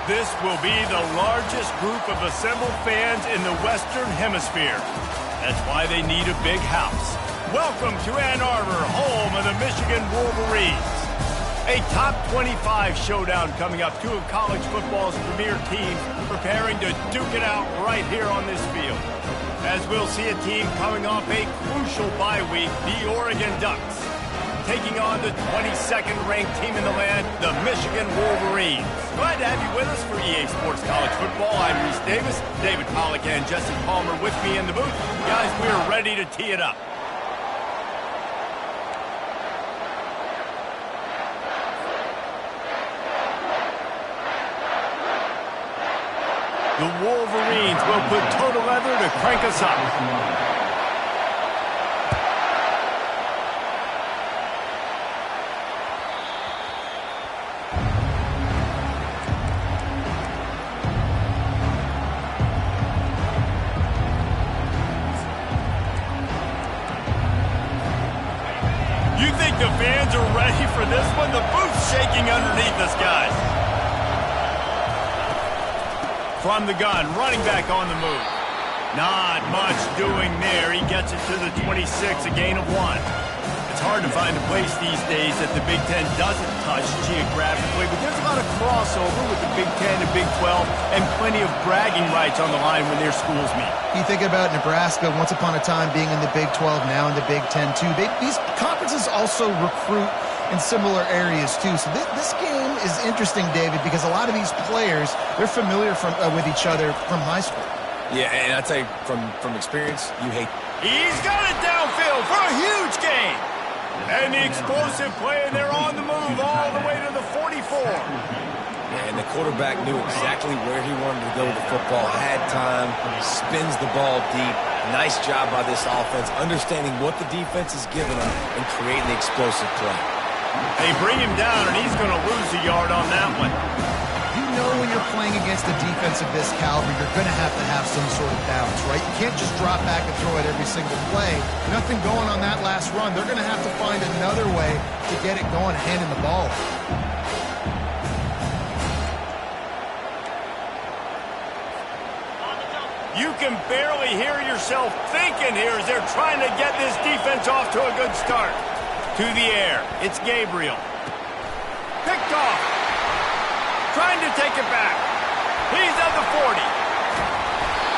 This will be the largest group of assembled fans in the Western Hemisphere. That's why they need a big house. Welcome to Ann Arbor, home of the Michigan Wolverines. A top 25 showdown coming up. Two of college football's premier teams preparing to duke it out right here on this field. As we'll see a team coming off a crucial bye week, the Oregon Ducks, taking on the 22nd ranked team in the land, the Michigan Wolverines. Glad to have you with us for EA Sports College Football. I'm Reese Davis, David Pollack and Jesse Palmer with me in the booth. Guys, we're ready to tee it up. The Wolverines will put total leather to crank us up. You think the fans are ready for this one? The booth's shaking underneath us, guys. From the gun, running back on the move. Not much doing there. He gets it to the 26, a gain of 1. It's hard to find a place these days that the Big Ten doesn't touch geographically, but there's a lot of crossover with the Big Ten and Big 12 and plenty of bragging rights on the line when their schools meet. You think about Nebraska, once upon a time being in the Big 12, now in the Big 10 too. These conferences also recruit in similar areas too. So this game is interesting, David, because a lot of these players, they're familiar with each other from high school. Yeah, and I'll tell you from experience, you hate. He's got it downfield for a huge gain. And the explosive play, and they're on the move all the way to the 44. And the quarterback knew exactly where he wanted to go with the football, had time, spins the ball deep. Nice job by this offense, understanding what the defense is giving them and creating the explosive play. They bring him down, and he's going to lose a yard on that one. You know when you're playing against a defense of this caliber, you're going to have some sort of balance, right? You can't just drop back and throw it every single play. Nothing going on that last run. They're going to have to find another way to get it going, handing the ball. You can barely hear yourself thinking here as they're trying to get this defense off to a good start. To the air, it's Gabriel. Picked off. Trying to take it back. He's at the 40.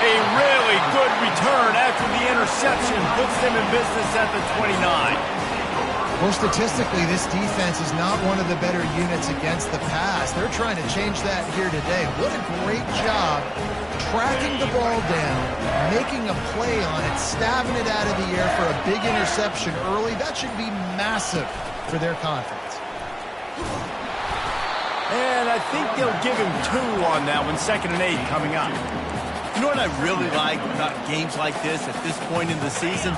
A really good return after the interception puts them in business at the 29. Well, statistically, this defense is not one of the better units against the pass. They're trying to change that here today. What a great job tracking the ball down, making a play on it, stabbing it out of the air for a big interception early. That should be massive for their confidence. And I think they'll give him 2 on that one, 2nd and 8 coming up. You know what I really like about games like this at this point in the season?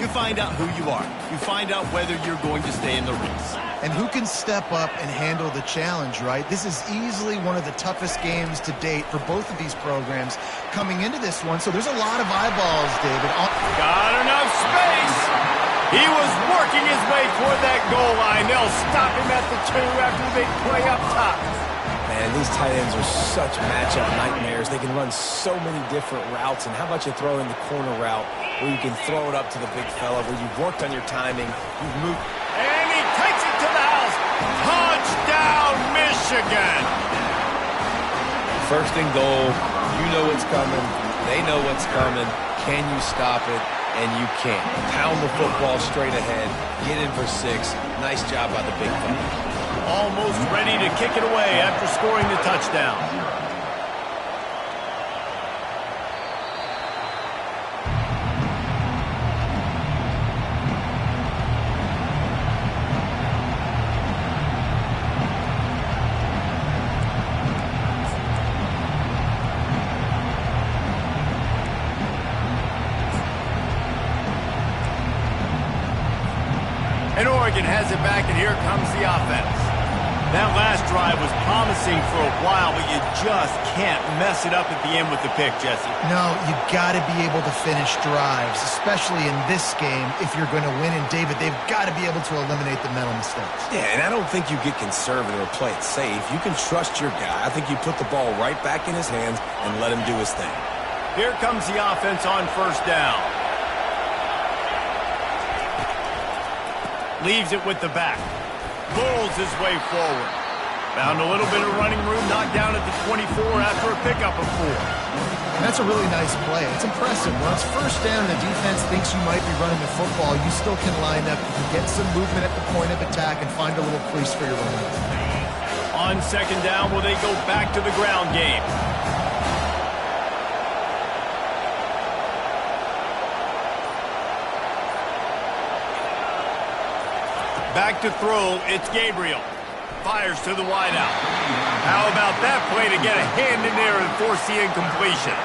You find out who you are. You find out whether you're going to stay in the race. And who can step up and handle the challenge, right? This is easily one of the toughest games to date for both of these programs coming into this one. So there's a lot of eyeballs, David. Got enough space. He was working his way toward that goal line. They'll stop him at the 2 after the big play up top. Man, these tight ends are such matchup nightmares. They can run so many different routes. And how about you throw in the corner route where you can throw it up to the big fella, where you've worked on your timing, you've moved. And he takes it to the house. Touchdown, Michigan. First and goal. You know what's coming. They know what's coming. Can you stop it? And you can't. Pound the football straight ahead. Get in for 6. Nice job by the big fella. Almost ready to kick it away after scoring the touchdown. And Oregon has it back, and here comes the offense. That last drive was promising for a while, but you just can't mess it up at the end with the pick, Jesse. No, you got to be able to finish drives, especially in this game if you're going to win. And, David, they've got to be able to eliminate the mental mistakes. Yeah, and I don't think you get conservative or play it safe. You can trust your guy. I think you put the ball right back in his hands and let him do his thing. Here comes the offense on first down. Leaves it with the back. Bulls his way forward. Found a little bit of running room, knocked down at the 24 after a pickup of 4. That's a really nice play. It's impressive. When it's first down, the defense thinks you might be running the football. You still can line up. You can get some movement at the point of attack and find a little crease for your running. On second down, will they go back to the ground game? Back to throw, it's Gabriel. Fires to the wideout. How about that play to get a hand in there and force the incompletion?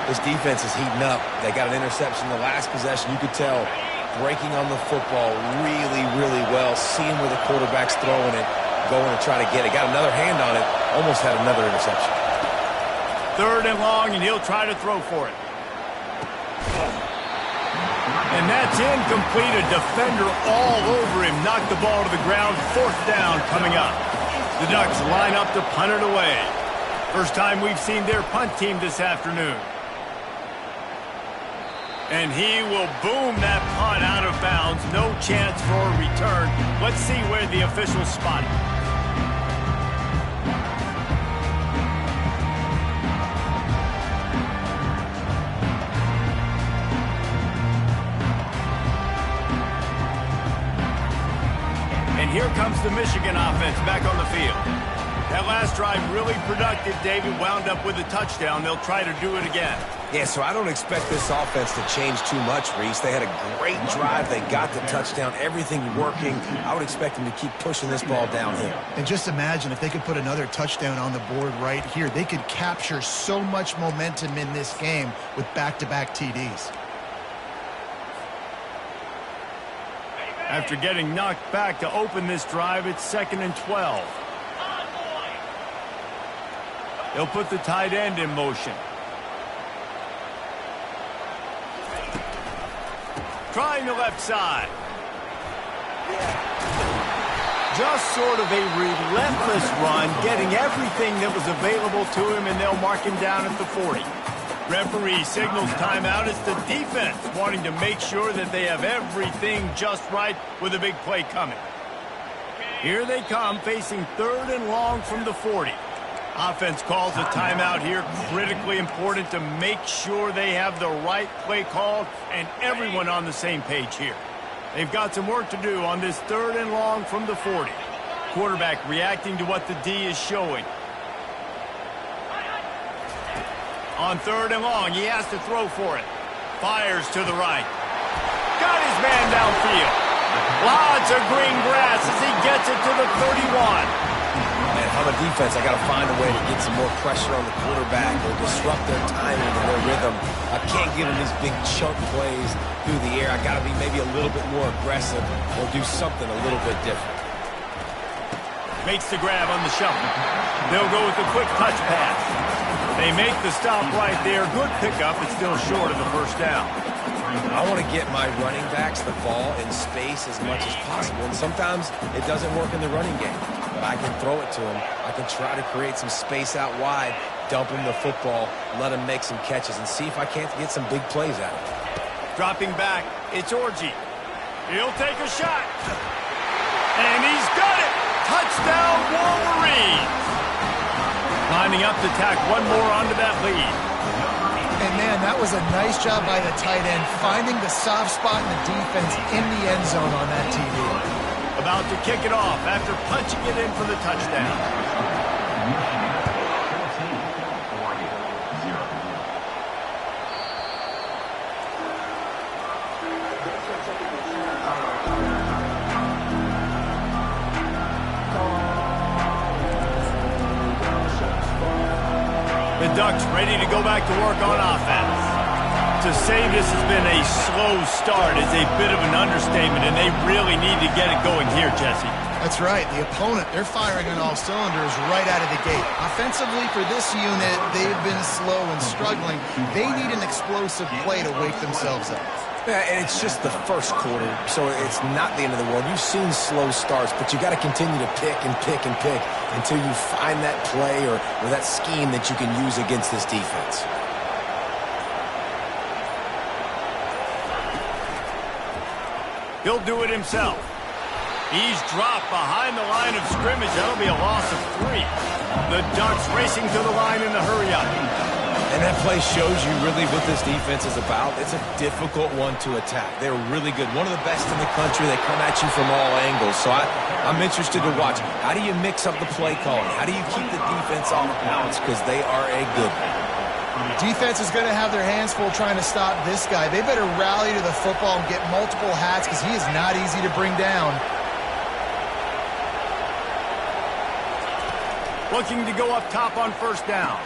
This defense is heating up. They got an interception in the last possession. You could tell breaking on the football really, really well, seeing where the quarterback's throwing it, going to try to get it. Got another hand on it, almost had another interception. Third and long, and he'll try to throw for it. And that's incomplete. A defender all over him. Knocked the ball to the ground. Fourth down coming up. The Ducks line up to punt it away. First time we've seen their punt team this afternoon. And he will boom that punt out of bounds. No chance for a return. Let's see where the officials spot it. And here comes the Michigan offense back on the field. That last drive really productive. David wound up with a touchdown. They'll try to do it again. Yeah, so I don't expect this offense to change too much, Reese. They had a great drive. They got the touchdown. Everything working. I would expect them to keep pushing this ball downhill. And just imagine if they could put another touchdown on the board right here. They could capture so much momentum in this game with back-to-back TDs. After getting knocked back to open this drive, it's 2nd and 12. They'll put the tight end in motion. Trying the left side. Just sort of a relentless run, getting everything that was available to him, and they'll mark him down at the 40. Referee signals timeout. It's the defense wanting to make sure that they have everything just right with a big play coming. Here they come, facing 3rd and long from the 40. Offense calls a timeout here. Critically important to make sure they have the right play called and everyone on the same page here. They've got some work to do on this 3rd and long from the 40. Quarterback reacting to what the D is showing. On 3rd and long, he has to throw for it. Fires to the right. Got his man downfield. Lots of green grass as he gets it to the 31. Man, if I'm a defense, I got to find a way to get some more pressure on the quarterback or disrupt their timing and their rhythm. I can't give them these big chunk plays through the air. I got to be maybe a little bit more aggressive or do something a little bit different. Makes the grab on the shuffle. They'll go with the quick touch pass. They make the stop right there. Good pickup. It's still short of the first down. I want to get my running backs the ball in space as much as possible. And sometimes it doesn't work in the running game. But I can throw it to him. I can try to create some space out wide, dump him the football, let him make some catches, and see if I can't get some big plays out of it. Dropping back, it's Orji. He'll take a shot. And he's got it. Touchdown, Wolverines. Lining up to tack one more onto that lead. And, man, that was a nice job by the tight end, finding the soft spot in the defense in the end zone on that TD. About to kick it off after punching it in for the touchdown. The Ducks ready to go back to work on offense. To say this has been a slow start is a bit of an understatement, and they really need to get it going here, Jesse. That's right. The opponent, they're firing on all cylinders right out of the gate. Offensively, for this unit, they've been slow and struggling. They need an explosive play to wake themselves up. Yeah, and it's just the first quarter, so it's not the end of the world. You've seen slow starts, but you got to continue to pick and pick and pick until you find that play or that scheme that you can use against this defense. He'll do it himself. He's dropped behind the line of scrimmage. That'll be a loss of 3. The Ducks racing to the line in the hurry-up. And that play shows you really what this defense is about. It's a difficult one to attack. They're really good. One of the best in the country. They come at you from all angles. So I'm interested to watch. How do you mix up the play calling? How do you keep the defense off balance? Because they are a good one. Defense is going to have their hands full trying to stop this guy. They better rally to the football and get multiple hats because he is not easy to bring down. Looking to go up top on first down.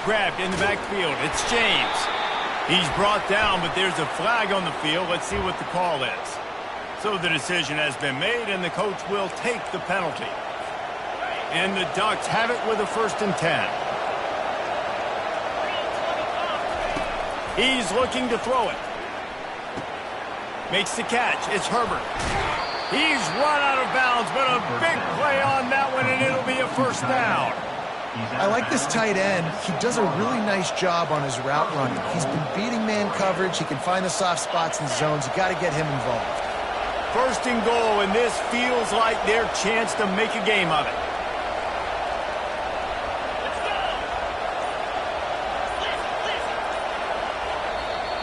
Grabbed in the backfield. It's James. He's brought down, but there's a flag on the field. Let's see what the call is. So the decision has been made, and the coach will take the penalty. And the Ducks have it with a 1st and 10. He's looking to throw it. Makes the catch. It's Herbert. He's run out of bounds, but a big play on that one, and it'll be a 1st down. I like this tight end. He does a really nice job on his route running. He's been beating man coverage. He can find the soft spots and zones. You got to get him involved. 1st and goal, and this feels like their chance to make a game of it.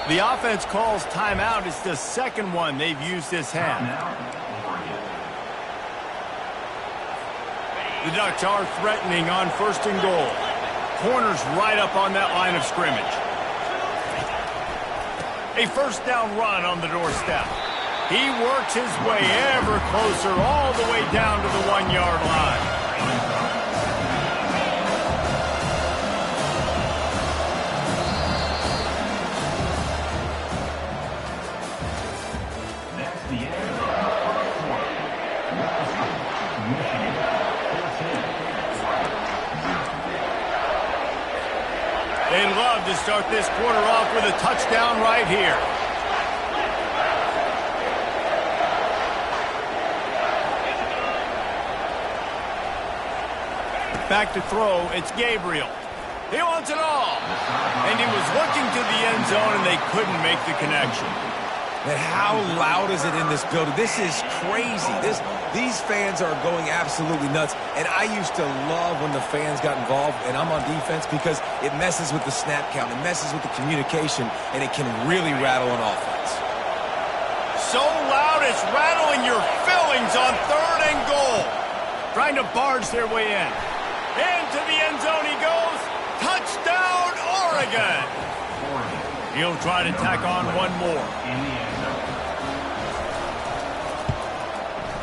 The offense calls timeout. It's the 2nd one they've used this half. The Ducks are threatening on 1st and goal. Corners right up on that line of scrimmage. A 1st down run on the doorstep. He works his way ever closer all the way down to the 1-yard line. They'd love to start this quarter off with a touchdown right here. Back to throw, it's Gabriel. He wants it all. And he was looking to the end zone, and they couldn't make the connection. And how loud is it in this building? This is crazy. These fans are going absolutely nuts. And I used to love when the fans got involved, and I'm on defense, because it messes with the snap count. It messes with the communication, and it can really rattle an offense. So loud it's rattling your fillings on 3rd and goal. Trying to barge their way in. Into the end zone he goes. Touchdown, Oregon. He'll try to tack on one more.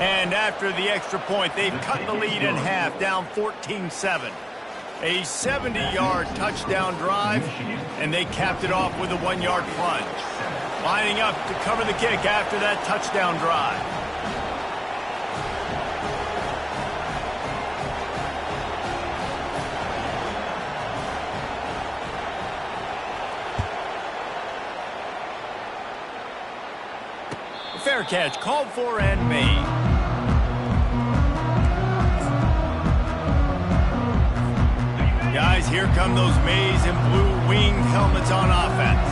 And after the extra point, they've cut the lead in half, down 14-7. A 70-yard touchdown drive, and they capped it off with a 1-yard plunge. Lining up to cover the kick after that touchdown drive. Fair catch called for and made. Guys, here come those maize and blue winged helmets on offense.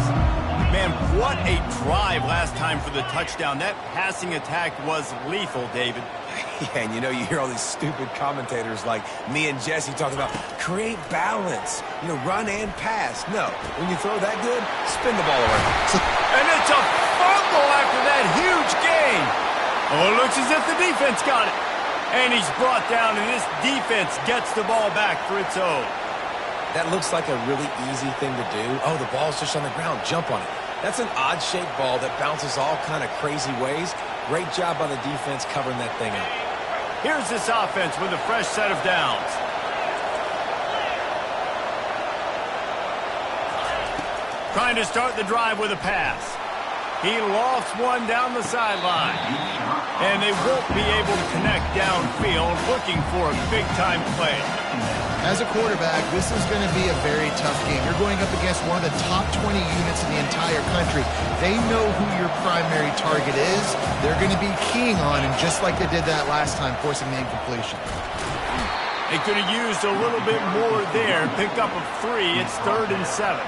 Man, what a drive last time for the touchdown. That passing attack was lethal, David. Yeah, and you hear all these stupid commentators like me and Jesse talking about create balance, run and pass. No, when you throw that good, spin the ball around. And it's a fumble after that huge gain. Oh, it looks as if the defense got it. And he's brought down, and this defense gets the ball back for its own. That looks like a really easy thing to do. Oh, the ball's just on the ground. Jump on it. That's an odd-shaped ball that bounces all kind of crazy ways. Great job by the defense covering that thing up. Here's this offense with a fresh set of downs. Trying to start the drive with a pass. He lofts one down the sideline. And they won't be able to connect downfield, looking for a big-time play. As a quarterback, this is going to be a very tough game. You're going up against one of the top 20 units in the entire country. They know who your primary target is. They're going to be keying on him, just like they did that last time, forcing the incompletion. They could have used a little bit more there. Picked up a 3. It's 3rd and 7.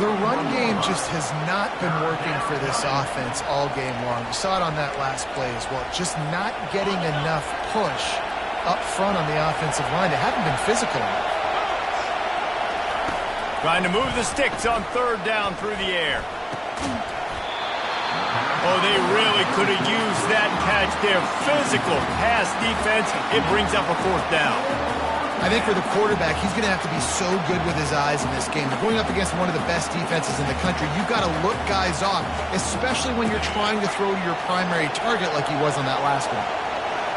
The run game just has not been working for this offense all game long. We saw it on that last play as well. Just not getting enough push up front on the offensive line. They haven't been physical enough. Trying to move the sticks on 3rd down through the air. Oh, they really could have used that catch there. Physical pass defense. It brings up a 4th down. I think for the quarterback, he's going to have to be so good with his eyes in this game. They're going up against one of the best defenses in the country. You've got to look guys off, especially when you're trying to throw to your primary target like he was on that last one.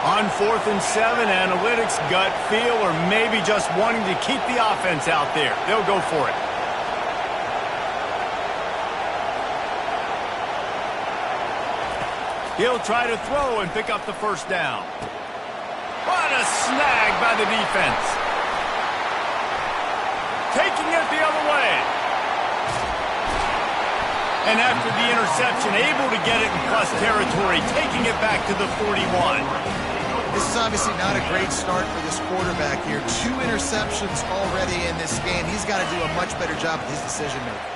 On 4th and 7, analytics, gut feel, or maybe just wanting to keep the offense out there. They'll go for it. He'll try to throw and pick up the 1st down. What a snag by the defense. Taking it the other way. And after the interception, able to get it in plus territory, taking it back to the 41. This is obviously not a great start for this quarterback here. 2 interceptions already in this game. He's got to do a much better job with his decision-making.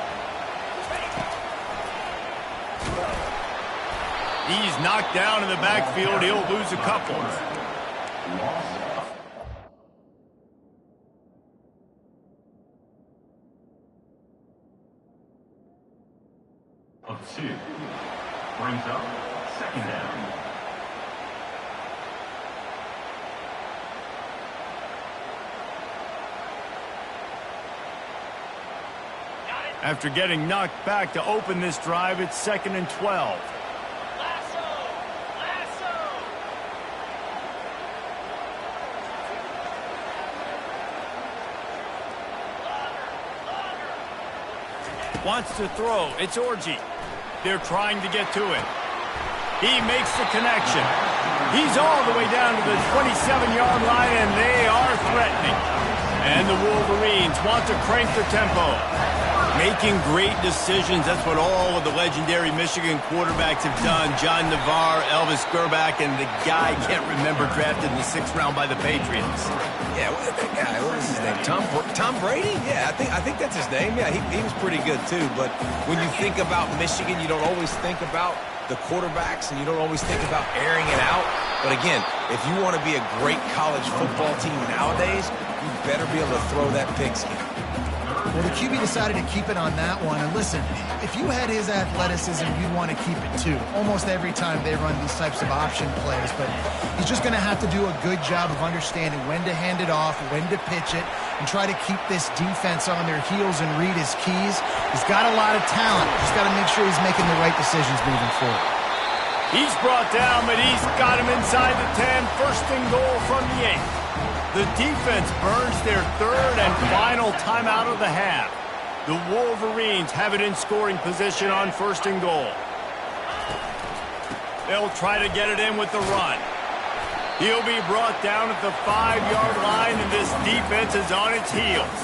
He's knocked down in the backfield. He'll lose a couple. Of 2. Brings up 2nd down. After getting knocked back to open this drive, it's 2nd and 12. Wants to throw. It's Orji. They're trying to get to it. He makes the connection. He's all the way down to the 27-yard line, and they are threatening. And the Wolverines want to crank the tempo. Making great decisions. That's what all of the legendary Michigan quarterbacks have done. John Navarre, Elvis Gerbach, and the guy I can't remember drafted in the 6th round by the Patriots. Yeah, what was his name? Tom Brady? Yeah, I think that's his name. Yeah, he was pretty good too. But when you think about Michigan, you don't always think about the quarterbacks, and you don't always think about airing it out. But again, if you want to be a great college football team nowadays, you better be able to throw that pigskin. Well, the QB decided to keep it on that one. And listen, if you had his athleticism, you'd want to keep it too. Almost every time they run these types of option plays. But he's just going to have to do a good job of understanding when to hand it off, when to pitch it, and try to keep this defense on their heels and read his keys. He's got a lot of talent. Just got to make sure he's making the right decisions moving forward. He's brought down, but he's got him inside the 10. 1st and goal from the 8. The defense burns their 3rd and final timeout of the half. The Wolverines have it in scoring position on 1st and goal. They'll try to get it in with the run. He'll be brought down at the 5-yard line, and this defense is on its heels.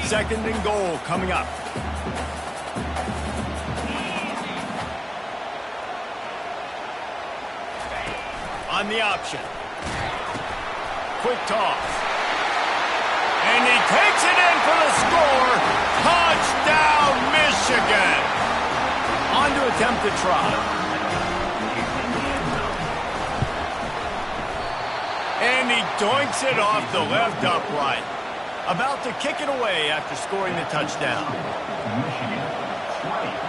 2nd and goal coming up. On the option. Quick toss. And he takes it in for the score. Touchdown, Michigan. On to attempt the try. And he doinks it off the left upright. About to kick it away after scoring the touchdown. Michigan 20.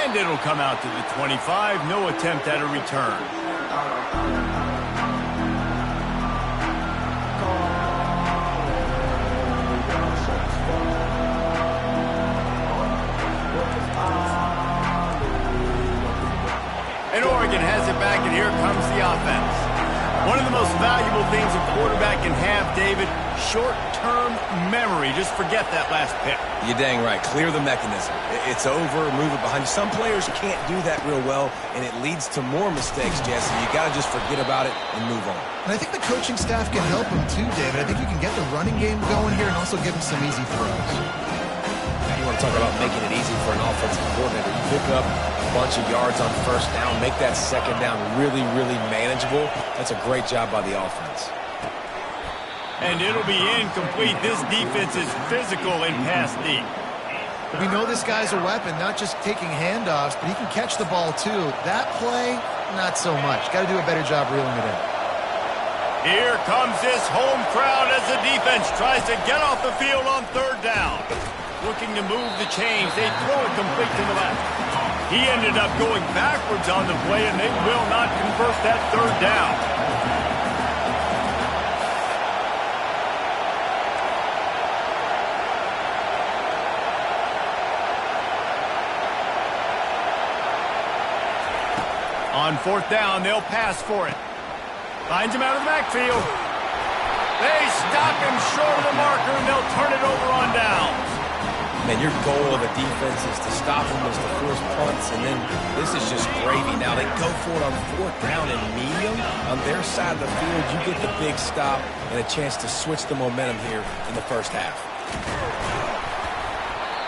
And it'll come out to the 25. No attempt at a return. An Oregon Michigan has it back, and here comes the offense. One of the most valuable things a quarterback can have, David, short-term memory. Just forget that last pick. You're dang right. Clear the mechanism. It's over, move it behind you. Some players can't do that real well, and it leads to more mistakes, Jesse. You got to just forget about it and move on. And I think the coaching staff can help him too, David. I think you can get the running game going here and also give him some easy throws. You want to talk about making it easy for an offensive coordinator. You pick up a bunch of yards on first down, make that second down really, really manageable. That's a great job by the offense. And it'll be incomplete. This defense is physical in pass deep. We know this guy's a weapon, not just taking handoffs, but he can catch the ball too. That play, not so much. Got to do a better job reeling it in. Here comes this home crowd as the defense tries to get off the field on third down. Looking to move the chains. They throw it complete to the left. He ended up going backwards on the play, and they will not convert that third down. On fourth down, they'll pass for it. Finds him out of the backfield. They stop him short of the marker, and they'll turn it over on downs. Man, your goal of a defense is to stop them, is to force punts, and then this is just gravy. Now they go for it on fourth down and medium. On their side of the field, you get the big stop and a chance to switch the momentum here in the first half.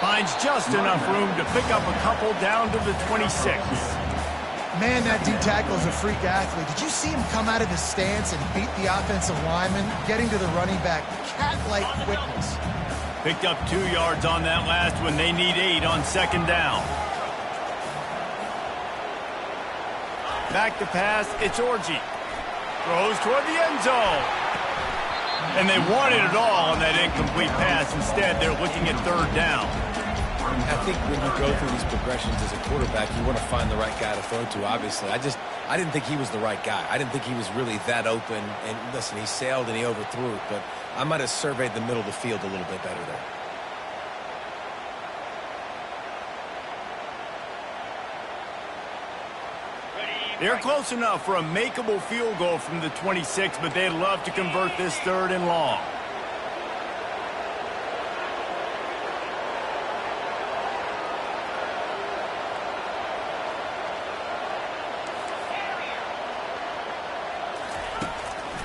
Finds just enough room to pick up a couple down to the 26. Man, that D tackle is a freak athlete. Did you see him come out of his stance and beat the offensive lineman, getting to the running back? Cat-like quickness. Picked up 2 yards on that last one. They need 8 on second down. Back to pass. It's Orji. Throws toward the end zone. And they wanted it all on that incomplete pass. Instead, they're looking at third down. I think when you go through these progressions as a quarterback, you want to find the right guy to throw to, obviously. I didn't think he was the right guy. I didn't think he was really that open. And listen, he sailed and he overthrew it, but I might have surveyed the middle of the field a little bit better there. They're close enough for a makeable field goal from the 26, but they'd love to convert this third and long.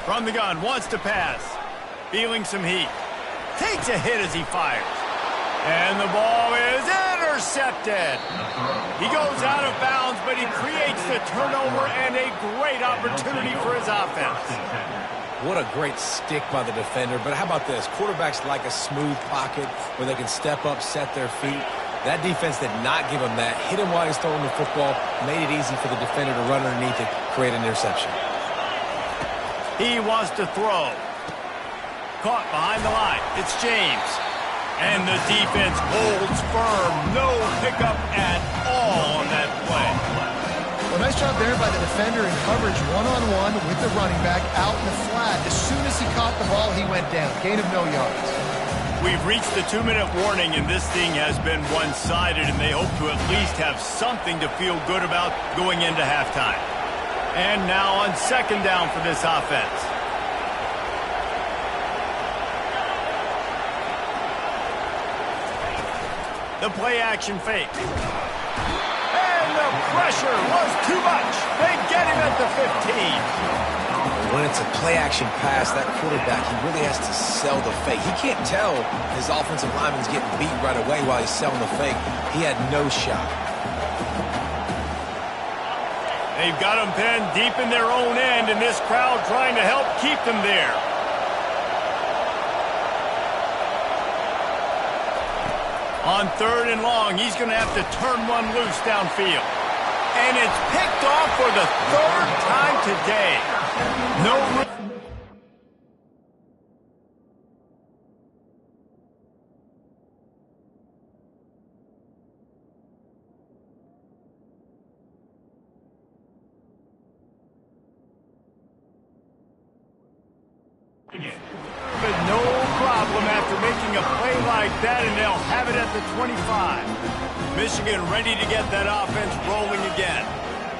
From the gun, wants to pass. Feeling some heat. Takes a hit as he fires. And the ball is intercepted. He goes out of bounds, but he creates the turnover and a great opportunity for his offense. What a great stick by the defender. But how about this? Quarterbacks like a smooth pocket where they can step up, set their feet. That defense did not give him that. Hit him while he's throwing the football. Made it easy for the defender to run underneath it, create an interception. He wants to throw. Caught behind the line. It's James. And the defense holds firm. No pickup at all on that play. Well, nice job there by the defender in coverage one-on-one with the running back out in the flat. As soon as he caught the ball, he went down. Gain of no yards. We've reached the 2-minute warning, and this thing has been one-sided, and they hope to at least have something to feel good about going into halftime. And now on second down for this offense. The play-action fake. And the pressure was too much. They get him at the 15. When it's a play-action pass, that quarterback, he really has to sell the fake. He can't tell his offensive lineman's getting beat right away while he's selling the fake. He had no shot. They've got them pinned deep in their own end, and this crowd trying to help keep them there. On third and long, he's going to have to turn one loose downfield. And it's picked off for the third time today. No room. But no problem after making a play like that, and they'll have it at the 25. Michigan ready to get that offense rolling again.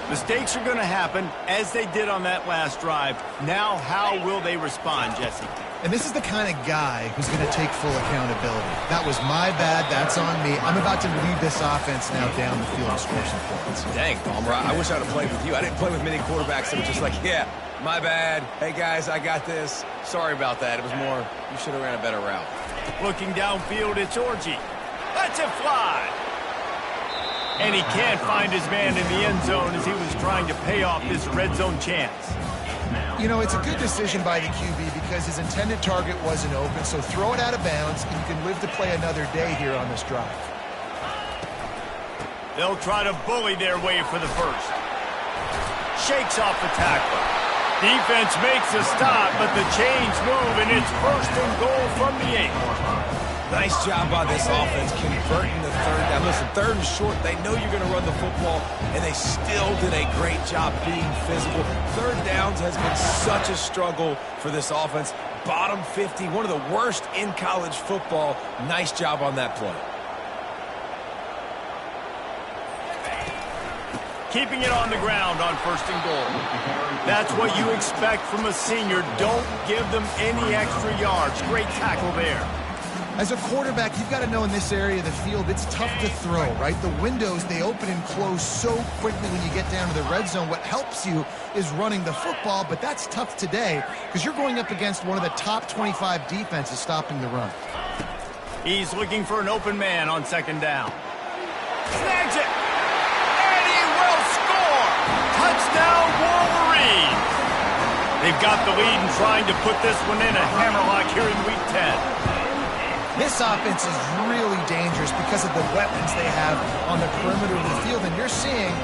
Mistakes are going to happen, as they did on that last drive. Now, how will they respond, Jesse? And this is the kind of guy who's going to take full accountability. That was my bad. That's on me. I'm about to lead this offense now down the field and score some points. Dang, Palmer, I wish I'd have played with you. I didn't play with many quarterbacks that were just like, yeah, my bad. Hey, guys, I got this. Sorry about that. It was more, you should have ran a better route. Looking downfield, it's Orgy. Lets it fly. And he can't find his man in the end zone as he was trying to pay off this red zone chance. You know, it's a good decision by the QB because his intended target wasn't open, so throw it out of bounds, and you can live to play another day here on this drive. They'll try to bully their way for the first. Shakes off the tackler. Defense makes a stop, but the chains move, and it's first and goal from the 8. Nice job by this offense converting the third down. Listen, third and short, they know you're going to run the football, and they still did a great job being physical. Third downs has been such a struggle for this offense. Bottom 50, one of the worst in college football. Nice job on that play. Keeping it on the ground on first and goal. That's what you expect from a senior. Don't give them any extra yards. Great tackle there. As a quarterback, you've got to know in this area of the field, it's tough to throw, right? The windows, they open and close so quickly when you get down to the red zone. What helps you is running the football, but that's tough today because you're going up against one of the top 25 defenses stopping the run. He's looking for an open man on second down. Snags it! And he will score! Touchdown, Wolverines! They've got the lead and trying to put this one in a hammerlock here in Week 10. This offense is really dangerous because of the weapons they have on the perimeter of the field. And you're seeing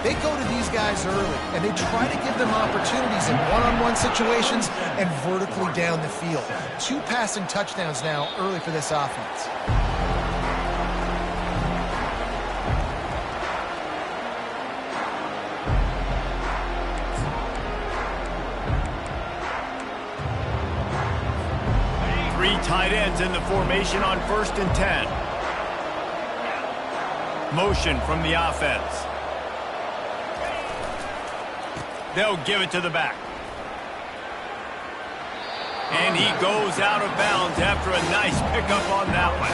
they go to these guys early, and they try to give them opportunities in one-on-one situations and vertically down the field. 2 passing touchdowns now early for this offense. Tight ends in the formation on first and 10. Motion from the offense. They'll give it to the back. And he goes out of bounds after a nice pickup on that one.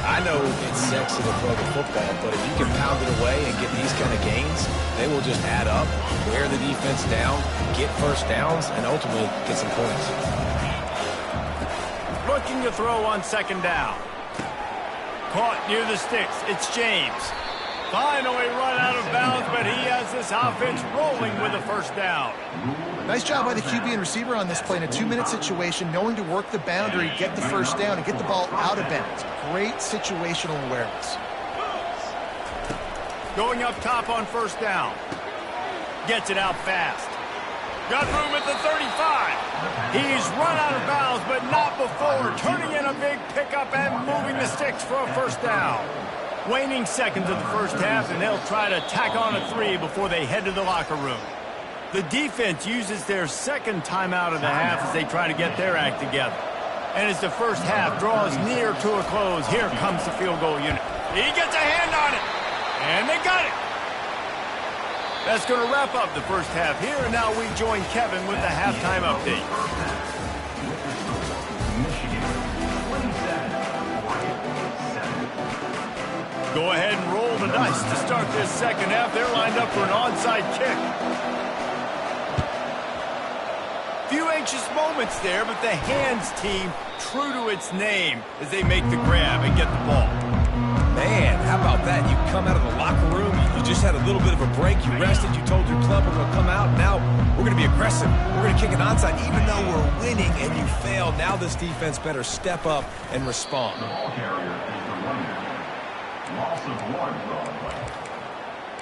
I know it's sexy to throw the football, but if you can pound it away and get these kind of gains, they will just add up, wear the defense down, get first downs, and ultimately get some points. Looking to throw on second down. Caught near the sticks. It's James. Finally run out of bounds, but he has this offense rolling with a first down. Nice job by the QB and receiver on this play in a 2-minute situation, knowing to work the boundary, get the first down, and get the ball out of bounds. Great situational awareness. Going up top on first down. Gets it out fast. Got room at the 35. He's run out of bounds, but not before turning in a big pickup and moving the sticks for a first down. Waning seconds of the first half, and they'll try to tack on a 3 before they head to the locker room. The defense uses their second timeout of the half as they try to get their act together. And as the first half draws near to a close, here comes the field goal unit. He gets a hand on it, and they got it. That's going to wrap up the first half here, and now we join Kevin with the halftime update. Go ahead and roll the dice to start this second half. They're lined up for an onside kick. Few anxious moments there, but the hands team true to its name as they make the grab and get the ball. Man, how about that? You come out of the locker room, you just had a little bit of a break, you rested, you told your club we're going to come out, now we're going to be aggressive. We're going to kick an onside even though we're winning and you failed. Now this defense better step up and respond. Ball carrier is the running back. Loss of 1 on play.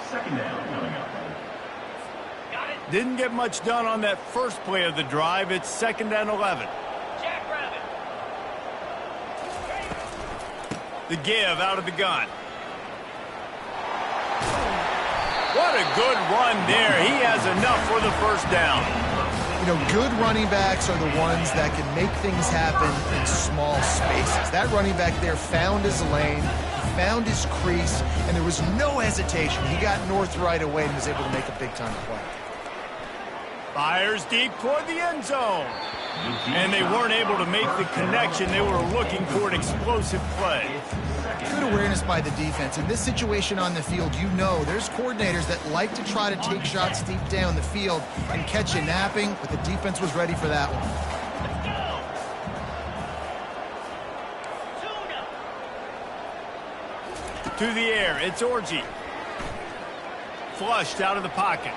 Second down coming up. Didn't get much done on that first play of the drive. It's second and 11. The give out of the gun. What a good run there. He has enough for the first down. You know, good running backs are the ones that can make things happen in small spaces. That running back there found his lane, found his crease, and there was no hesitation. He got north right away and was able to make a big-time play. Fires deep toward the end zone. And they weren't able to make the connection. They were looking for an explosive play. Good awareness by the defense. In this situation on the field, you know there's coordinators that like to try to take shots deep down the field and catch you napping, but the defense was ready for that one. To the air, it's Orji. Flushed out of the pocket.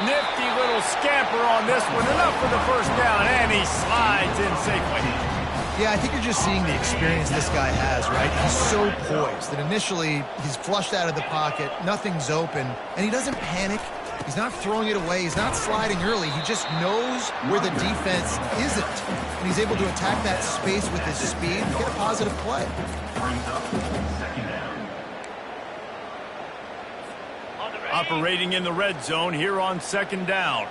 Nifty little scamper on this one. Enough for the first down, and he slides in safely. Yeah, I think you're just seeing the experience this guy has, right? He's so poised that initially he's flushed out of the pocket, nothing's open, and he doesn't panic. He's not throwing it away. He's not sliding early. He just knows where the defense isn't, and he's able to attack that space with his speed and get a positive play. Operating in the red zone here on second down.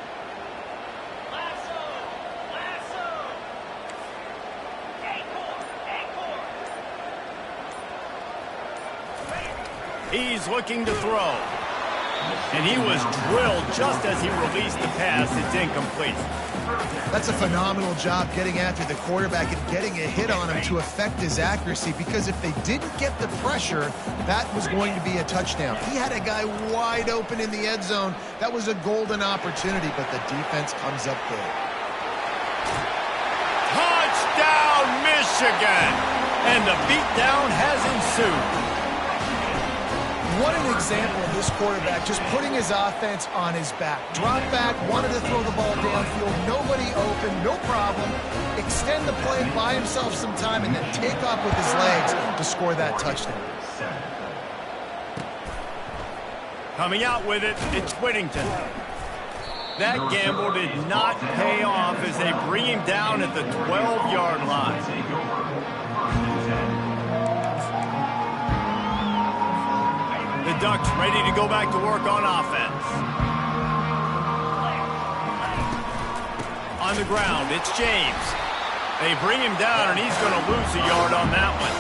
He's looking to throw. And he was drilled just as he released the pass. It's incomplete. That's a phenomenal job getting after the quarterback and getting a hit on him to affect his accuracy, because if they didn't get the pressure, that was going to be a touchdown. He had a guy wide open in the end zone. That was a golden opportunity, but the defense comes up big. Touchdown, Michigan! And the beatdown has ensued. What an example of this quarterback just putting his offense on his back. Drop back, wanted to throw the ball downfield, nobody open, no problem. Extend the play, buy himself some time, and then take off with his legs to score that touchdown. Coming out with it, it's Whittington. That gamble did not pay off as they bring him down at the 12-yard line. The Ducks ready to go back to work on offense. On the ground, it's James. They bring him down, and he's going to lose a yard on that one.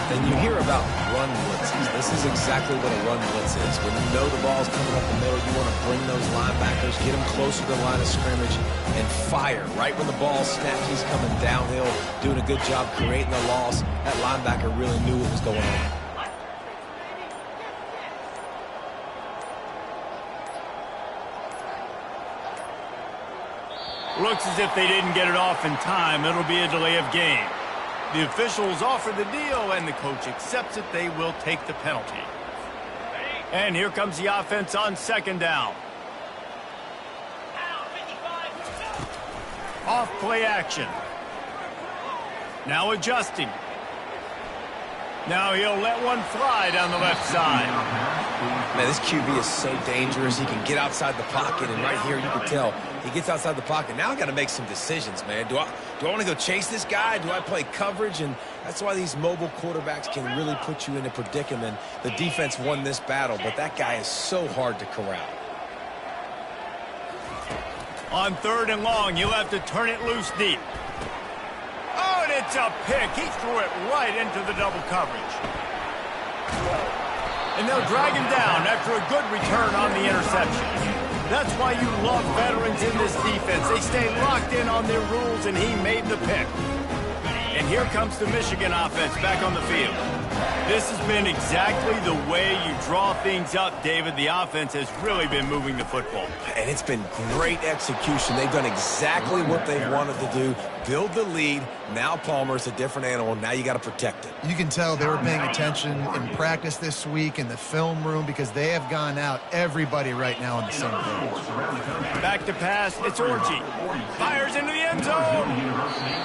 And you hear about run blitzes. This is exactly what a run blitz is. When you know the ball's coming up the middle, you want to bring those linebackers, get them closer to the line of scrimmage, and fire. Right when the ball snaps, he's coming downhill, doing a good job creating the loss. That linebacker really knew what was going on. Looks as if they didn't get it off in time. It'll be a delay of game. The officials offer the deal, and the coach accepts it. They will take the penalty. And here comes the offense on second down. Off play action. Now adjusting. Now he'll let one fly down the left side. Man, this QB is so dangerous. He can get outside the pocket, and right here you can tell he gets outside the pocket. Now I got to make some decisions, man. Do I want to go chase this guy? Do I play coverage? And that's why these mobile quarterbacks can really put you in a predicament. The defense won this battle, but that guy is so hard to corral. On third and long, you'll have to turn it loose deep. Oh, and it's a pick. He threw it right into the double coverage. And they'll drag him down after a good return on the interception. That's why you love veterans in this defense. They stay locked in on their rules, and he made the pick. And here comes the Michigan offense back on the field. This has been exactly the way you draw things up, David. The offense has really been moving the football. And it's been great execution. They've done exactly what they've wanted to do. Build the lead. Now Palmer's a different animal. Now you got to protect it. You can tell they were paying attention in practice this week in the film room, because they have gone out, everybody right now on the same page. Back to pass, it's Orji. Fires into the end zone.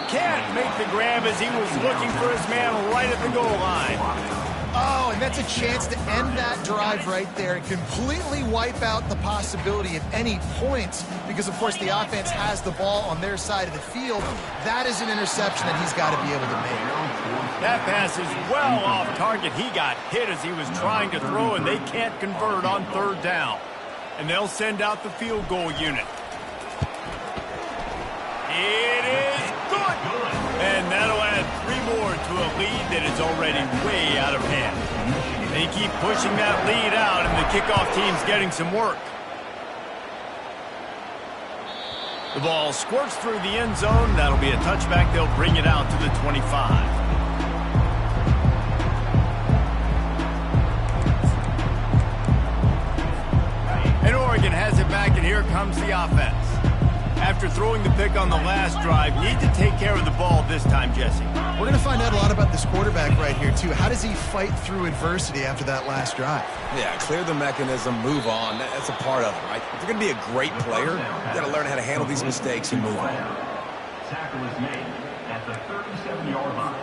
Can't make the grab as he was looking for his man right at the goal line. Oh, and that's a chance to end that drive right there and completely wipe out the possibility of any points, because, of course, the offense has the ball on their side of the field. That is an interception that he's got to be able to make. That pass is well off target. He got hit as he was trying to throw, and they can't convert on third down. And they'll send out the field goal unit. It is good. And that'll add 3 more to a lead that is already way out of hand. They keep pushing that lead out, and the kickoff team's getting some work. The ball squirts through the end zone. That'll be a touchback. They'll bring it out to the 25. And Oregon has it back, and here comes the offense. After throwing the pick on the last drive, need to take care of the ball this time, Jesse. We're going to find out a lot about this quarterback right here, too. How does he fight through adversity after that last drive? Yeah, clear the mechanism, move on. That's a part of it, right? If you're going to be a great player, you got to learn how to handle these mistakes and move on. Tackle is made at the 37-yard line.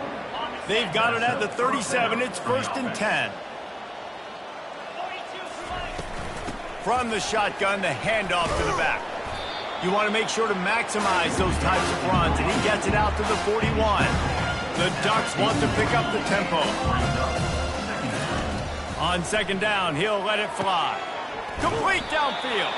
They've got it at the 37. It's 1st and 10. From the shotgun, the handoff to the back. You want to make sure to maximize those types of runs, and he gets it out to the 41. The Ducks want to pick up the tempo. On 2nd down, he'll let it fly. Complete downfield.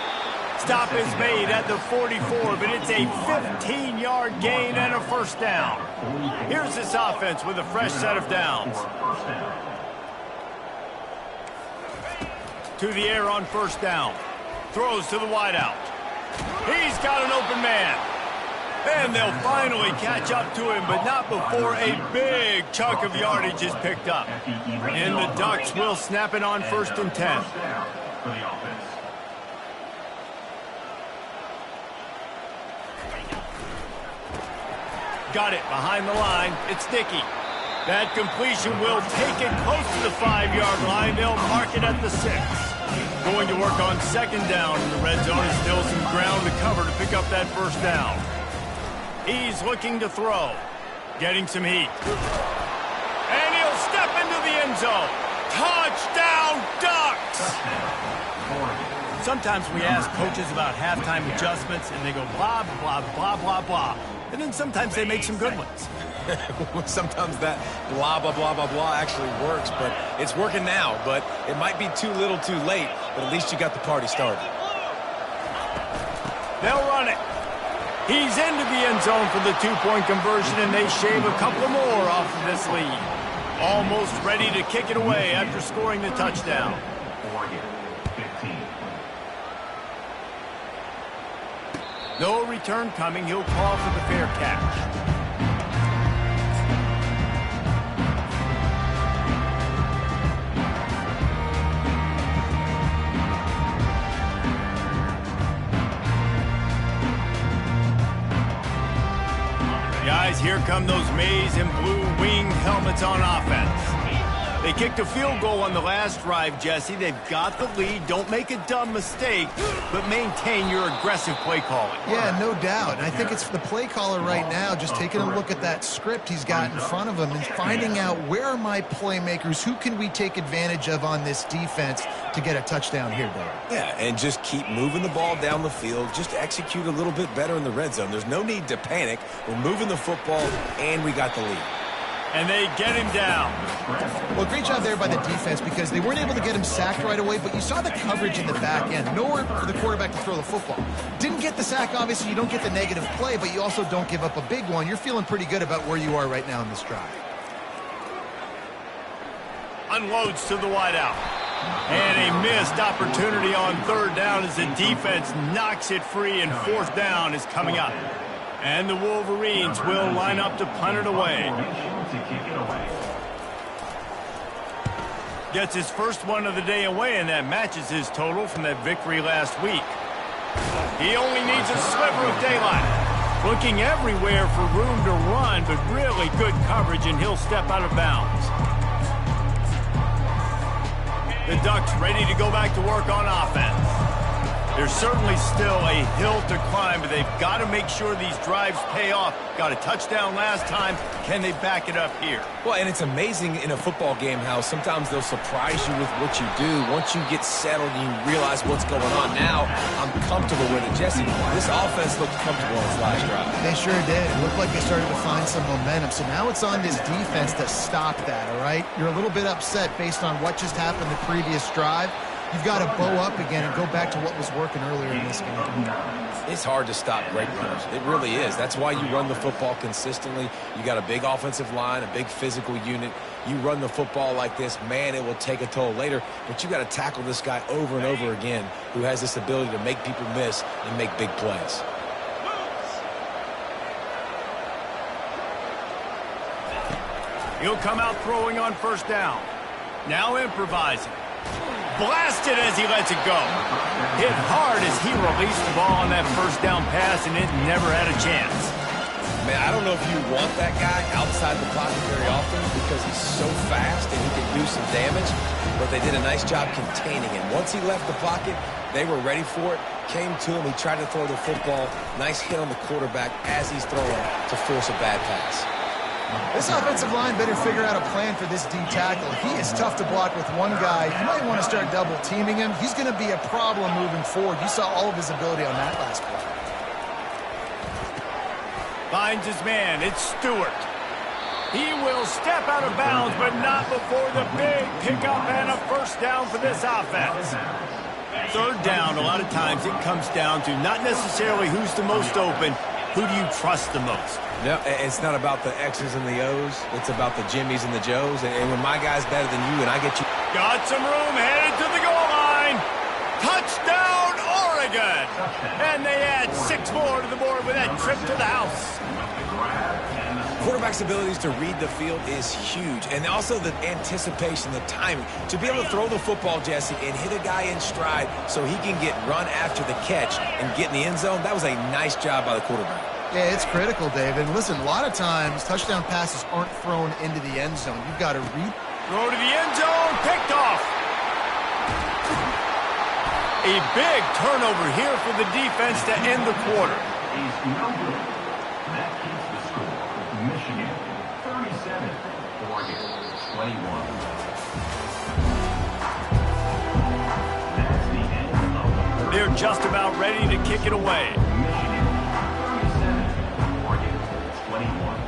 Stop is made at the 44, but it's a 15-yard gain and a 1st down. Here's this offense with a fresh set of downs. To the air on 1st down. Throws to the wideout. He's got an open man. And they'll finally catch up to him, but not before a big chunk of yardage is picked up. And the Ducks will snap it on 1st and 10. Got it behind the line. It's Dickey. That completion will take it close to the 5-yard line. They'll mark it at the 6. Going to work on 2nd down in the red zone. Is still some ground to cover to pick up that 1st down. He's looking to throw. Getting some heat. And he'll step into the end zone. Touchdown, Ducks! Sometimes we ask coaches about halftime adjustments, and they go blah, blah, blah, blah, blah. And then sometimes they make some good ones. Sometimes that blah, blah, blah, blah, blah actually works, but it's working now. But it might be too little too late, but at least you got the party started. They'll run it. He's into the end zone for the 2-point conversion, and they shave a couple more off of this lead. Almost ready to kick it away after scoring the touchdown. Oregon, 15. No return coming. He'll call for the fair catch. Guys, here come those maize and blue wing helmets on offense. They kicked a field goal on the last drive, Jesse. They've got the lead. Don't make a dumb mistake, but maintain your aggressive play calling. Yeah, no doubt. And I think it's the play caller right now just taking a look at that script he's got in front of him and finding out where are my playmakers, who can we take advantage of on this defense to get a touchdown here, Dave. Yeah, and just keep moving the ball down the field. Just execute a little bit better in the red zone. There's no need to panic. We're moving the football, and we got the lead. And they get him down. Well, great job there by the defense because they weren't able to get him sacked right away, but you saw the coverage in the back end. Nowhere for the quarterback to throw the football. Didn't get the sack, obviously. You don't get the negative play, but you also don't give up a big one. You're feeling pretty good about where you are right now in this drive. Unloads to the wideout. And a missed opportunity on 3rd down as the defense knocks it free, and 4th down is coming up. And the Wolverines will line up to punt it away. Gets his first one of the day away, and that matches his total from that victory last week. He only needs a sliver of daylight. Looking everywhere for room to run, but really good coverage, and he'll step out of bounds. The Ducks ready to go back to work on offense. There's certainly still a hill to climb, but they've got to make sure these drives pay off. Got a touchdown last time. Can they back it up here? Well, and it's amazing in a football game how sometimes they'll surprise you with what you do. Once you get settled and you realize what's going on now, I'm comfortable with it. Jesse, this offense looked comfortable on its last drive. They sure did. It looked like they started to find some momentum. So now it's on this defense to stop that, all right? You're a little bit upset based on what just happened the previous drive. you've got to bow up again and go back to what was working earlier in this game. It's hard to stop great runners. It really is. That's why you run the football consistently. You got a big offensive line, a big physical unit. You run the football like this, man, it will take a toll later. But you got to tackle this guy over and over again who has this ability to make people miss and make big plays. He'll come out throwing on first down. Now improvising. Blasted as he lets it go. Hit hard as he released the ball on that first down pass, and it never had a chance. Man, I don't know if you want that guy outside the pocket very often because he's so fast and he can do some damage, but they did a nice job containing him. Once he left the pocket, they were ready for it, came to him, he tried to throw the football. Nice hit on the quarterback as he's throwing to force a bad pass. This offensive line better figure out a plan for this D tackle. He is tough to block with one guy. You might want to start double teaming him. He's going to be a problem moving forward. You saw all of his ability on that last play. Finds his man. It's Stewart. He will step out of bounds, but not before the big pickup and a first down for this offense. Third down, a lot of times it comes down to not necessarily who's the most open, who do you trust the most? No, it's not about the X's and the O's. It's about the Jimmies and the Joes. And when my guy's better than you and I get you... Got some room, headed to the goal line. Touchdown, Oregon. And they add 6 more to the board with that trip to the house. Quarterback's abilities to read the field is huge. And also the anticipation, the timing. To be able to throw the football, Jesse, and hit a guy in stride so he can get run after the catch and get in the end zone, that was a nice job by the quarterback. Yeah, it's critical, David. Listen, a lot of times touchdown passes aren't thrown into the end zone. You've got to read. Throw to the end zone, picked off. A big turnover here for the defense to end the quarter. Is no good. That keeps the score with Michigan 37, Oregon 21. That's the end of the They're just about ready to kick it away. Michigan 37, Oregon 21.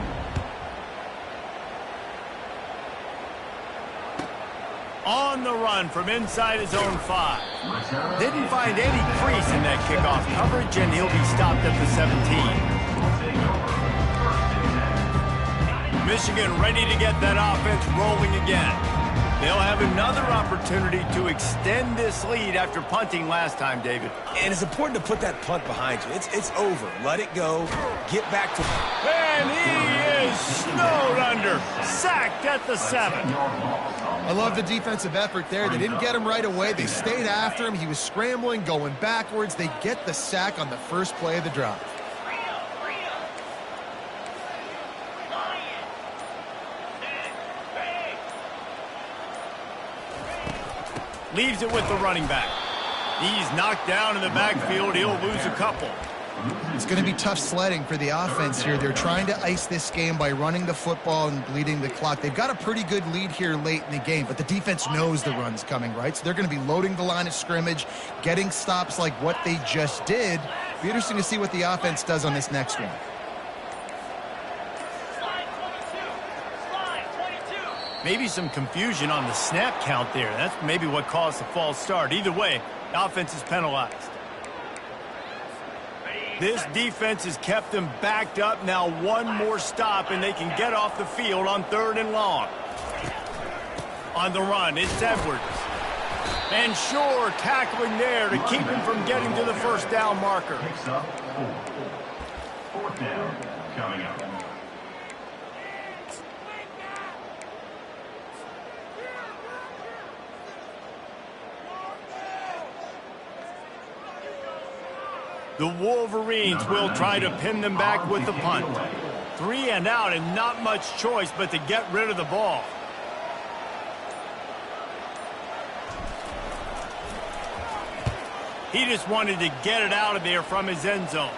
On the run from inside his own 5. Didn't find any crease in that kickoff coverage, and he'll be stopped at the 17. Michigan ready to get that offense rolling again. They'll have another opportunity to extend this lead after punting last time, David. And it's important to put that punt behind you. It's over. Let it go. Get back to... And he is snowed under. Sacked at the 7. I love the defensive effort there. They didn't get him right away. They stayed after him. He was scrambling, going backwards. They get the sack on the first play of the drive. Leaves it with the running back. He's knocked down in the backfield. He'll lose a couple. It's going to be tough sledding for the offense here. They're trying to ice this game by running the football and bleeding the clock. They've got a pretty good lead here late in the game, but the defense knows the run's coming, right? So they're going to be loading the line of scrimmage, getting stops like what they just did. Be interesting to see what the offense does on this next one. Maybe some confusion on the snap count there. That's maybe what caused the false start. Either way, the offense is penalized. This defense has kept them backed up. Now one more stop, and they can get off the field on 3rd and long. On the run, it's Edwards. And Shore tackling there to keep him from getting to the first down marker. Picks up 4. 4th down coming up. The Wolverines will try to pin them back with the punt. 3 and out, and not much choice but to get rid of the ball. He just wanted to get it out of there from his end zone.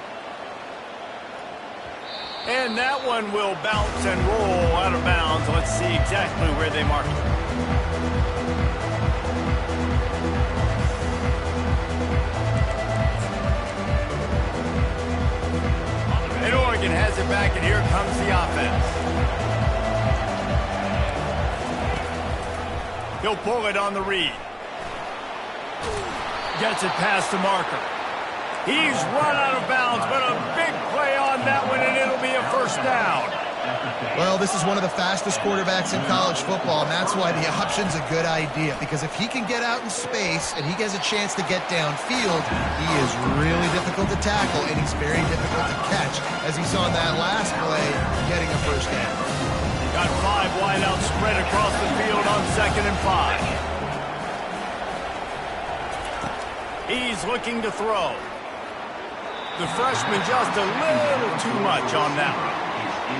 And that one will bounce and roll out of bounds. Let's see exactly where they mark it. And Oregon has it back, and here comes the offense. He'll pull it on the read. Gets it past the marker. He's run out of bounds, but a big play on that one, and it'll be a first down. Well, this is one of the fastest quarterbacks in college football, and that's why the option's a good idea. Because if he can get out in space and he gets a chance to get downfield, he is really difficult to tackle, and he's very difficult to catch, as he saw in that last play, getting a first down. Got 5 wideouts spread across the field on 2nd and 5. He's looking to throw. The freshman just a little too much on that one.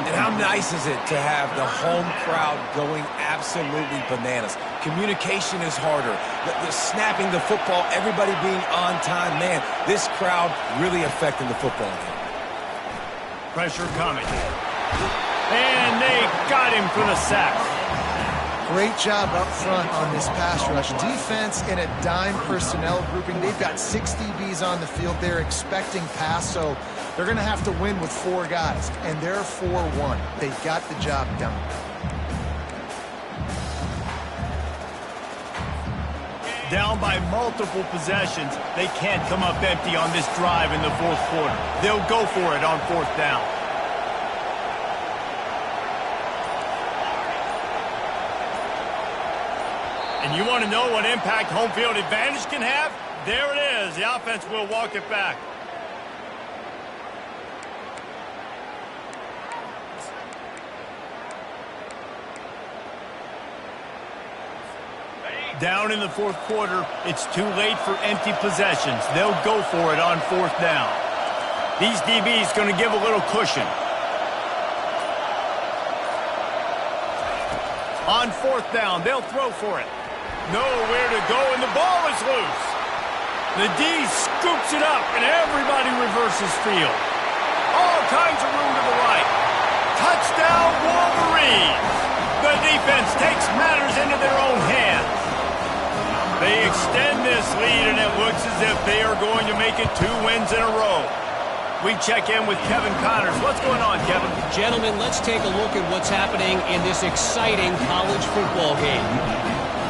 And how nice is it to have the home crowd going absolutely bananas? Communication is harder. The snapping the football, everybody being on time. Man, this crowd really affecting the football game. Pressure coming. And they got him for the sack. Great job up front on this pass rush. Defense in a dime personnel grouping. They've got 6 DBs on the field. They're expecting pass, so they're going to have to win with 4 guys, and they're 4-1. They got the job done. Down by multiple possessions, they can't come up empty on this drive in the 4th quarter. They'll go for it on 4th down. And you want to know what impact home field advantage can have? There it is. The offense will walk it back. Down in the 4th quarter, it's too late for empty possessions. They'll go for it on 4th down. These DBs going to give a little cushion. On 4th down, they'll throw for it. Nowhere to go, and the ball is loose. The D scoops it up, and everybody reverses field. All kinds of room to the right. Touchdown, Wolverines! The defense takes matters into their own hands. They extend this lead, and it looks as if they are going to make it 2 wins in a row. We check in with Kevin Connors. What's going on, Kevin? Gentlemen, let's take a look at what's happening in this exciting college football game.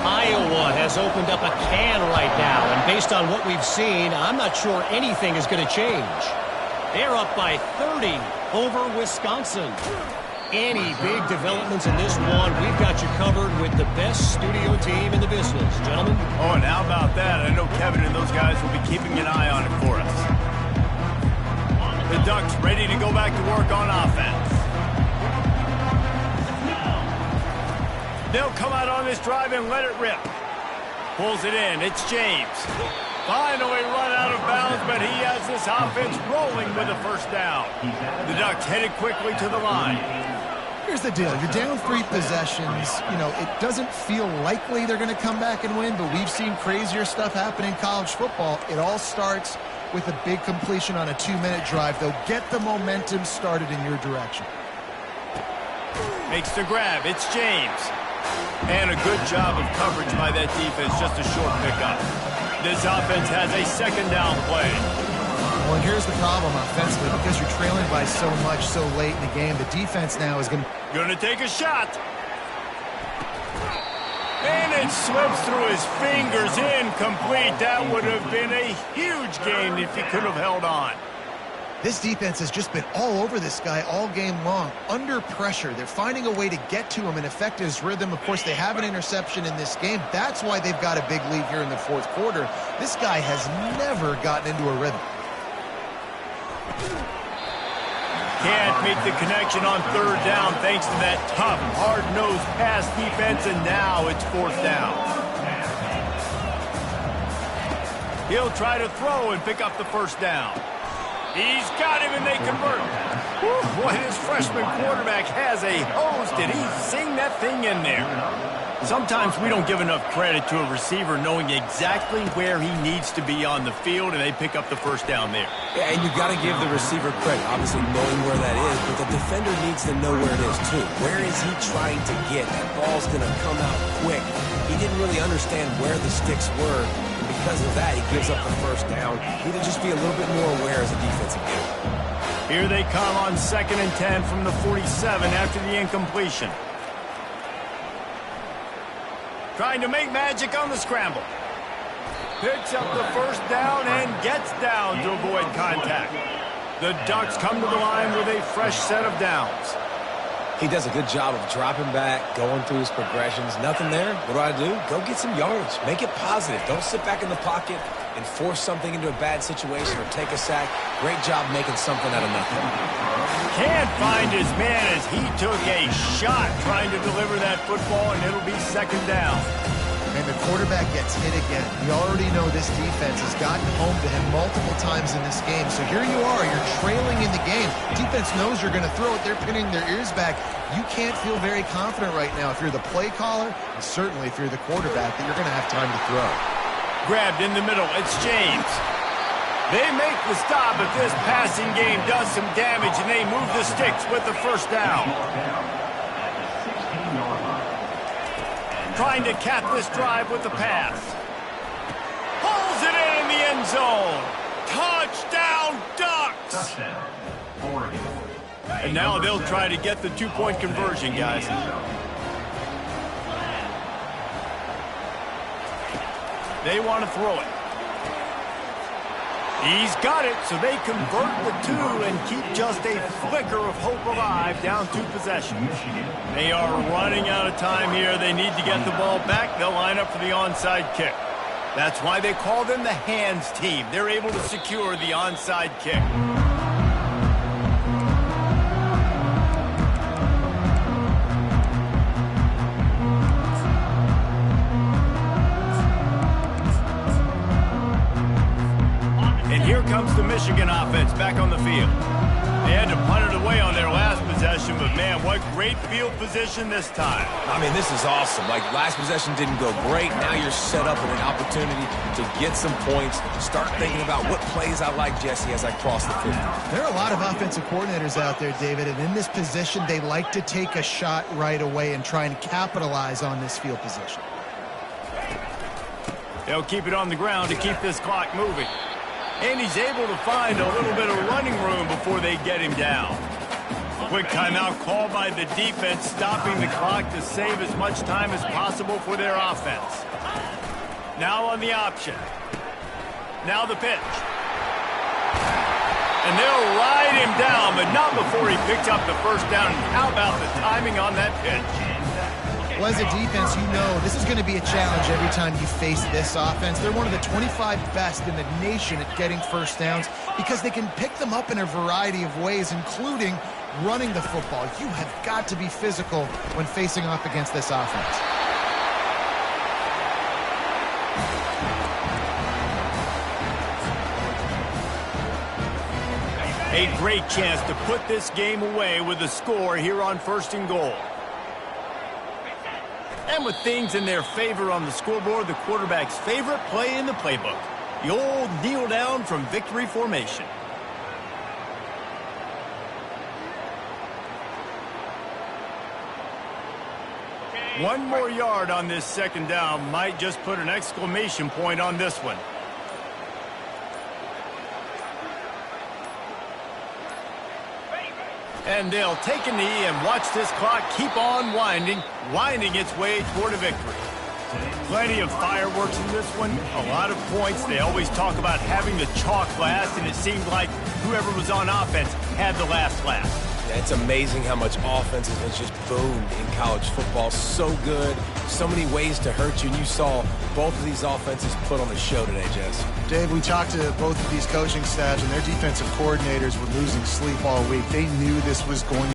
Iowa has opened up a can right now, and based on what we've seen, I'm not sure anything is going to change. They're up by 30 over Wisconsin. Any big developments in this one, we've got you covered with the best studio team in the business, gentlemen. Oh, and how about that? I know Kevin and those guys will be keeping an eye on it for us. The Ducks ready to go back to work on offense. They'll come out on this drive and let it rip. Pulls it in. It's James. Finally run out of bounds, but he has this offense rolling with a first down. The Ducks headed quickly to the line. Here's the deal. You're down 3 possessions. You know, it doesn't feel likely they're going to come back and win, but we've seen crazier stuff happen in college football. It all starts with a big completion on a 2-minute drive. They'll get the momentum started in your direction. Makes the grab. It's James. And a good job of coverage by that defense. Just a short pickup. This offense has a 2nd down play. Well, and here's the problem offensively. Because you're trailing by so much so late in the game, the defense now is going to take a shot. And it slips through his fingers, incomplete. That would have been a huge gain if he could have held on. This defense has just been all over this guy all game long. Under pressure, they're finding a way to get to him and affect his rhythm. Of course, they have an interception in this game. That's why they've got a big lead here in the 4th quarter. This guy has never gotten into a rhythm. Can't make the connection on 3rd down thanks to that tough, hard-nosed pass defense, and now it's 4th down. He'll try to throw and pick up the first down. He's got him, and they convert. Boy, this freshman quarterback has a hose. Did he sing that thing in there? Sometimes we don't give enough credit to a receiver knowing exactly where he needs to be on the field, and they pick up the first down there. Yeah, and you've got to give the receiver credit, obviously knowing where that is, but the defender needs to know where it is, too. Where is he trying to get? That ball's going to come out quick. He didn't really understand where the sticks were, and because of that, he gives up the first down. He need to just be a little bit more aware as a defensive game. Here they come on 2nd and 10 from the 47 after the incompletion. Trying to make magic on the scramble. Picks up the first down and gets down to avoid contact. The Ducks come to the line with a fresh set of downs. He does a good job of dropping back, going through his progressions. Nothing there. What do? Go get some yardage. Make it positive. Don't sit back in the pocket and force something into a bad situation or take a sack. Great job making something out of nothing. Can't find his man as he took a shot trying to deliver that football, and it'll be second down. And the quarterback gets hit again. You already know this defense has gotten home to him multiple times in this game. So here you are, you're trailing in the game. Defense knows you're going to throw it. They're pinning their ears back. You can't feel very confident right now if you're the play caller, and certainly if you're the quarterback, that you're going to have time to throw. Grabbed in the middle, it's James. They make the stop, but this passing game does some damage, and they move the sticks with the first down. Trying to cap this drive with the pass. Pulls it in the end zone. Touchdown, Ducks! Touchdown, Oregon. And now they'll try to get the two-point conversion, guys. They want to throw it. He's got it, so they convert the two and keep just a flicker of hope alive, down 2 possessions. They are running out of time here. They need to get the ball back. They'll line up for the onside kick. That's why they call them the hands team. They're able to secure the onside kick. Here comes the Michigan offense back on the field. They had to punt it away on their last possession, but man, what great field position this time. I mean, this is awesome. Like, last possession didn't go great. Now you're set up with an opportunity to get some points. Start thinking about what plays I like, Jesse, as I cross the 50. There are a lot of offensive coordinators out there, David, and in this position, they like to take a shot right away and try and capitalize on this field position. They'll keep it on the ground to keep this clock moving. And he's able to find a little bit of running room before they get him down. Quick timeout called by the defense, stopping the clock to save as much time as possible for their offense. Now on the option. Now the pitch. And they'll ride him down, but not before he picks up the first down. How about the timing on that pitch? Well, as a defense, you know this is going to be a challenge every time you face this offense. They're one of the 25 best in the nation at getting first downs because they can pick them up in a variety of ways, including running the football. You have got to be physical when facing off against this offense. A great chance to put this game away with a score here on 1st and goal. And with things in their favor on the scoreboard, the quarterback's favorite play in the playbook, the old kneel down from victory formation. One more yard on this second down might just put an exclamation point on this one. And they'll take a knee and watch this clock keep on winding its way toward a victory. Plenty of fireworks in this one, a lot of points. They always talk about having the chalk last, and it seemed like whoever was on offense had the last laugh. Yeah, it's amazing how much offense has just boomed in college football. So good, so many ways to hurt you, and you saw both of these offenses put on the show today, Jess. Dave, we talked to both of these coaching staffs, and their defensive coordinators were losing sleep all week. They knew this was going